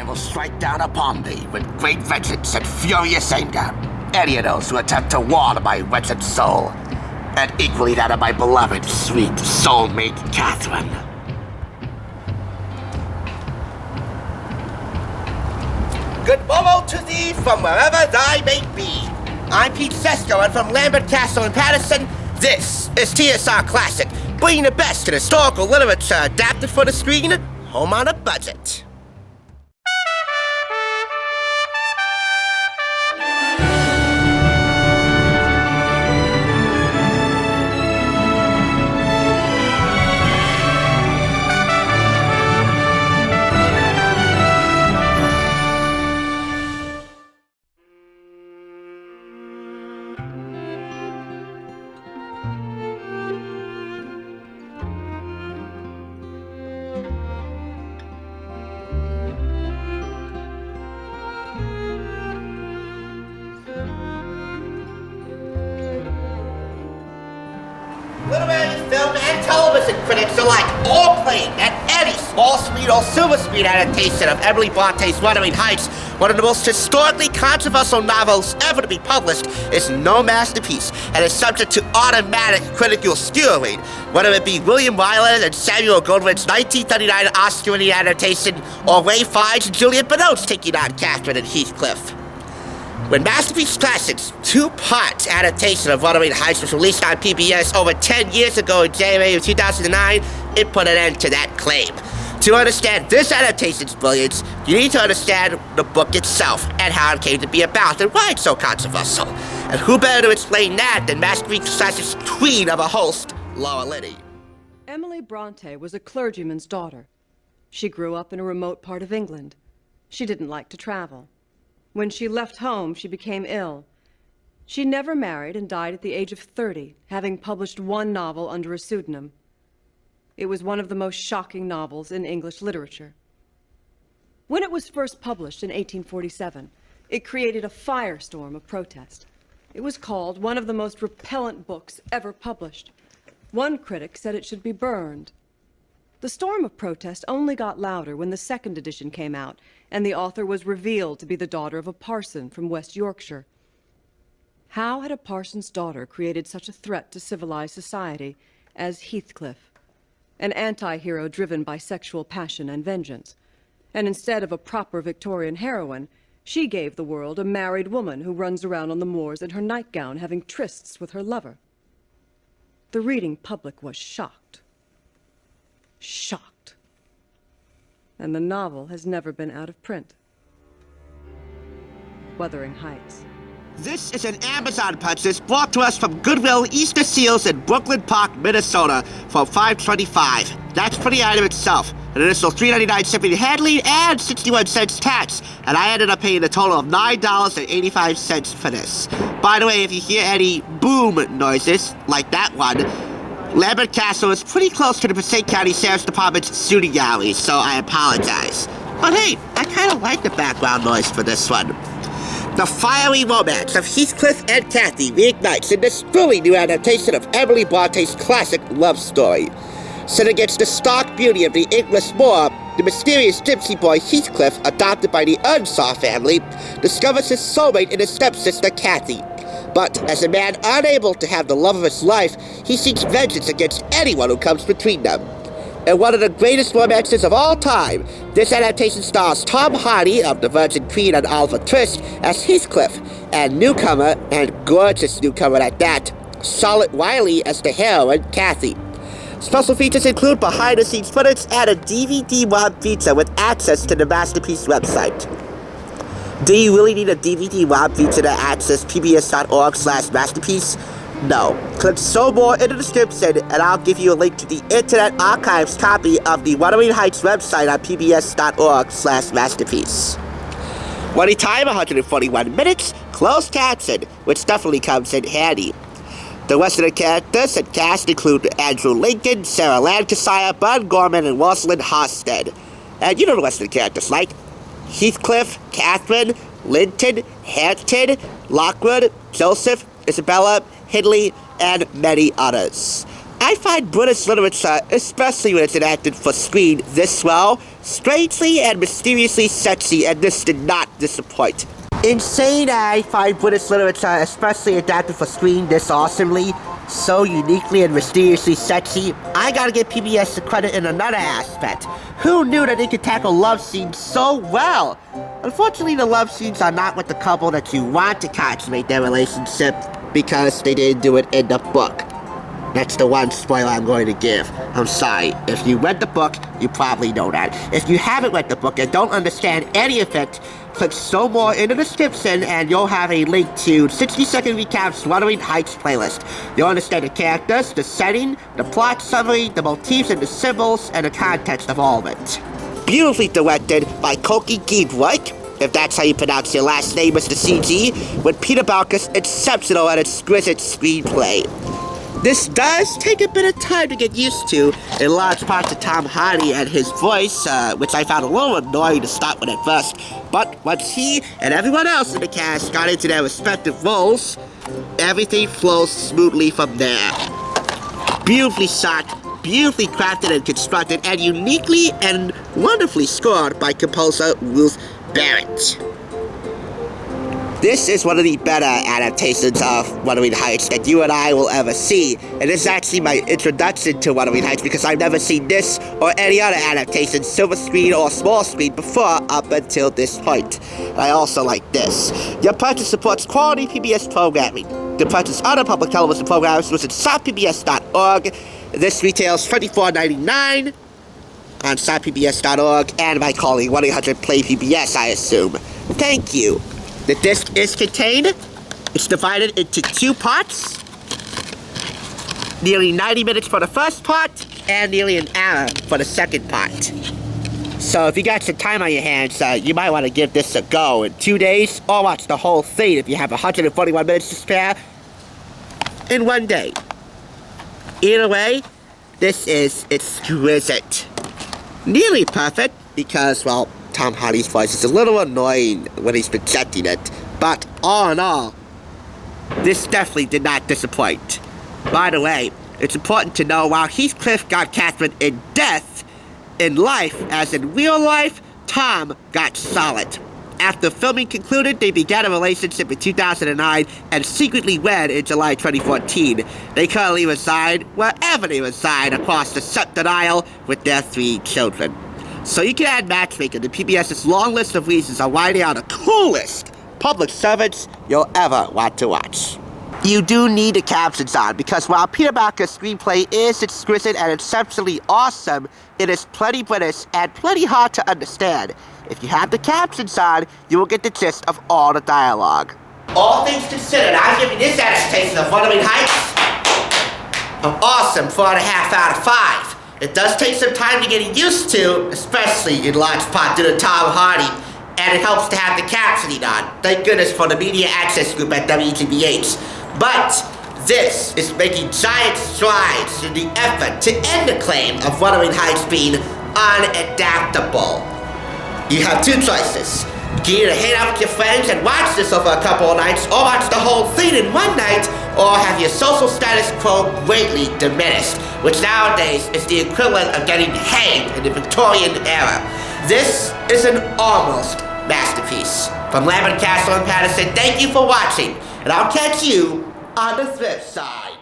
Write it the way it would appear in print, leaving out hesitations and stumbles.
will strike down upon thee with great vengeance and furious anger any of those who attempt to warn my wretched soul, and equally that of my beloved, sweet soulmate Catherine. Good morrow to thee from wherever thy may be. I'm Pete Sesko, and from Lambert Castle in Paterson, this is TSR Classic, bringing the best in historical literature adapted for the screen, home on a budget. Literary, film, and television critics alike all claim that any small screen or silver screen adaptation of Emily Brontë's Wuthering Heights, one of the most historically controversial novels ever to be published, is no masterpiece and is subject to automatic critical skewering, whether it be William Wyler and Samuel Goldwyn's 1939 Oscar-winning adaptation, or Ray Fiennes and Juliette Binoche taking on Catherine and Heathcliff. When Masterpiece Classic's two-part adaptation of Wuthering Heights was released on PBS over 10 years ago in January of 2009, it put an end to that claim. To understand this adaptation's brilliance, you need to understand the book itself and how it came to be about and why it's so controversial. And who better to explain that than Masterpiece Classic's queen of a host, Laura Linney. Emily Brontë was a clergyman's daughter. She grew up in a remote part of England. She didn't like to travel. When she left home, she became ill. She never married and died at the age of 30, having published one novel under a pseudonym. It was one of the most shocking novels in English literature. When it was first published in 1847, it created a firestorm of protest. It was called one of the most repellent books ever published. One critic said it should be burned. The storm of protest only got louder when the second edition came out, and the author was revealed to be the daughter of a parson from West Yorkshire. How had a parson's daughter created such a threat to civilized society as Heathcliff, an anti-hero driven by sexual passion and vengeance? And instead of a proper Victorian heroine, she gave the world a married woman who runs around on the moors in her nightgown having trysts with her lover. The reading public was shocked. Shocked. And the novel has never been out of print. Wuthering Heights. This is an Amazon purchase brought to us from Goodwill Easter Seals in Brooklyn Park, Minnesota for $5.25. That's for the item itself. An additional $3.99 shipping and handling and 61 cents tax. And I ended up paying a total of $9.85 for this. By the way, if you hear any boom noises, like that one, Lambert Castle is pretty close to the Passaic County Sheriff's Department's shooting gallery, so I apologize. But hey, I kind of like the background noise for this one. The fiery romance of Heathcliff and Cathy reignites in this thrilling new adaptation of Emily Brontë's classic love story. Set against the stark beauty of the English moor, the mysterious gypsy boy Heathcliff, adopted by the Earnshaw family, discovers his soulmate in his stepsister Cathy. But as a man unable to have the love of his life, he seeks vengeance against anyone who comes between them. In one of the greatest romances of all time, this adaptation stars Tom Hardy of The Virgin Queen and Oliver Twist as Heathcliff, and newcomer, and gorgeous newcomer at that, Charlotte Wiley as the heroine, Cathy. Special features include behind-the-scenes footage and a DVD-ROM feature with access to the Masterpiece website. Do you really need a DVD-ROM feature to access pbs.org/masterpiece? No. Click "Show More" in the description, and I'll give you a link to the Internet Archive's copy of the Wuthering Heights website on pbs.org/masterpiece. Running time 141 minutes, closed caption, which definitely comes in handy. The rest of the characters and cast include Andrew Lincoln, Sarah Lancashire, Bud Gorman, and Rosalind Halstead. And you know the rest of the characters, like Heathcliff, Catherine, Linton, Hampton, Lockwood, Joseph, Isabella, Hindley, and many others. I find British literature, especially when it's enacted for screen this well, strangely and mysteriously sexy, and this did not disappoint. Insane, I find British literature, especially adapted for screen this awesomely, so uniquely and mysteriously sexy. I gotta give PBS the credit in another aspect. Who knew that they could tackle love scenes so well? Unfortunately, the love scenes are not with the couple that you want to consummate their relationship because they didn't do it in the book. That's the one spoiler I'm going to give. I'm sorry. If you read the book, you probably know that. If you haven't read the book and don't understand any of it, click so more in the description and you'll have a link to 60-second recaps Wuthering Heights playlist. You'll understand the characters, the setting, the plot summary, the motifs and the symbols, and the context of all of it. Beautifully directed by Koki Giedroyc, if that's how you pronounce your last name, Mr. CG, with Peter Bowker's exceptional and exquisite screenplay. This does take a bit of time to get used to, in large part to Tom Hardy and his voice, which I found a little annoying to start with at first. But once he and everyone else in the cast got into their respective roles, everything flows smoothly from there. Beautifully shot, beautifully crafted and constructed, and uniquely and wonderfully scored by composer Ruth Barrett. This is one of the better adaptations of Wuthering Heights that you and I will ever see. And this is actually my introduction to Wuthering Heights because I've never seen this or any other adaptation, silver screen or small screen, before up until this point. And I also like this. Your purchase supports quality PBS programming. To purchase other public television programs, visit soundpbs.org. This retails $24.99 on soundpbs.org and by calling 1-800-PLAY-PBS, I assume. Thank you. The disc is contained. It's divided into 2 parts. Nearly 90 minutes for the first part, and nearly an hour for the second part. So if you got some time on your hands, you might want to give this a go in 2 days, or watch the whole thing if you have 141 minutes to spare in 1 day. Either way, this is exquisite. Nearly perfect, because, well, Tom Hardy's voice is a little annoying when he's projecting it, but all in all, this definitely did not disappoint. By the way, it's important to know while Heathcliff got Catherine in death, in life, as in real life, Tom got solid. After filming concluded, they began a relationship in 2009 and secretly wed in July 2014. They currently reside wherever they reside across the sceptred isle with their 3 children. So you can add matchmaking to PBS's long list of reasons on why they are the coolest public servants you'll ever want to watch. You do need the captions on, because while Peter Bowker's screenplay is exquisite and exceptionally awesome, it is plenty British and plenty hard to understand. If you have the captions on, you will get the gist of all the dialogue. All things considered, I'm giving this adaptation of Wuthering Heights an awesome 4.5 out of 5. It does take some time to get used to, especially in large part due to Tom Hardy, and it helps to have the captioning on. Thank goodness for the media access group at WGBH. But this is making giant strides in the effort to end the claim of Wuthering Heights being unadaptable. You have 2 choices. You can either hang out with your friends and watch this over a couple of nights, or watch the whole thing in 1 night, or have your social status quo greatly diminished, which nowadays is the equivalent of getting hanged in the Victorian era. This is an almost masterpiece. From Lambert Castle and Paterson, thank you for watching, and I'll catch you on the flip side.